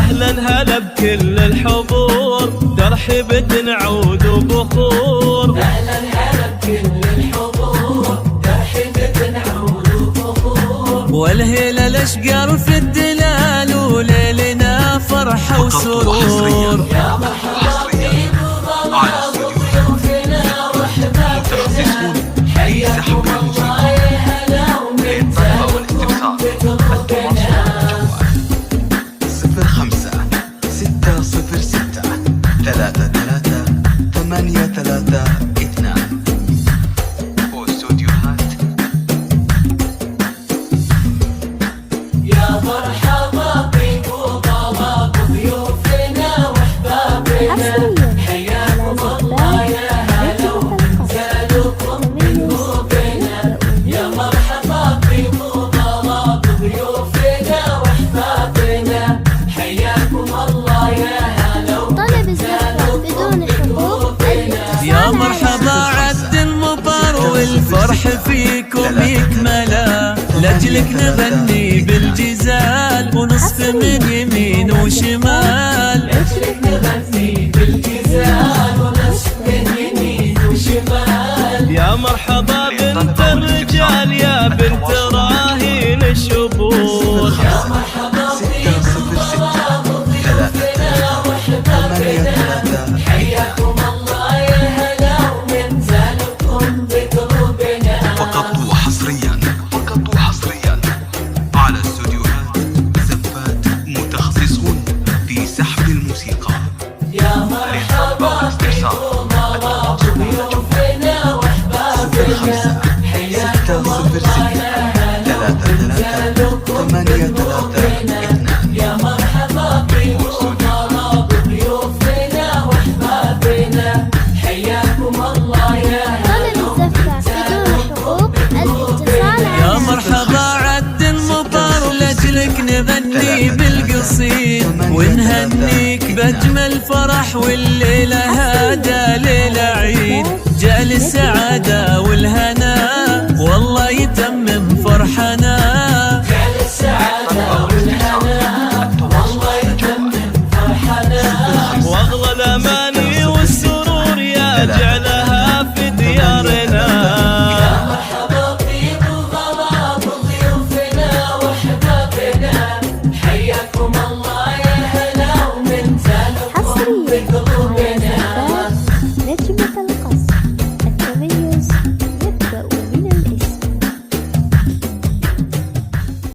أهلا هلا بكل الحضور، ترحيبة نعود وبخور. أهلا هلا بكل الحضور، ترحيبة نعود وبخور. والهلال الأشقر في الدلال، وليلنا فرحة وسرور. يا مرحبا بكم الله وضيوفنا وأحبابنا، حياكم الله يا هلا ومن زادكم بقلوبنا. 05-606-33-832 واستوديوهات. يا مرحبا بكم الله وضيوفنا وأحبابنا، حياكم الله يا هلا ومن زادكم بقلوبنا. يا مرحبا بكم الله وضيوفنا وأحبابنا، حياكم الله يا هلا طلب الزفة بدون حقوق يا مرحبا عبد المطر، والفرح فيكم يكملا، لاجلك نغني بالجزال، ونصف من يمين وشمال. لاجلك نغني بالجزال، ونصف من يمين وشمال. يا مرحبا بنت الرجال، يا بنت راهين الشبور. يا مرحبا بكم الله وضيوفنا وأحبابنا، حياكم الله يا هلا ومن زادكم بقلوبنا. فقط وحصريا على استوديوهات زفات، متخصصون في سحب الموسيقى. يا مرحبا بكم الله وضيوفنا وأحبابنا، حياكم الله يا هلا ومن زادكم بقلوبنا. يا مرحبا بكم الله وضيوفنا وأحبابنا، حياكم الله يا هلا طلب الزفة بدون حقوق الاتصال يا على مرحبا عبد المطر، لاجلك نغني بالقصيد، ونهنيك بأجمل فرح، والليلة هذا ليلة عيد، جال السعادة والهنا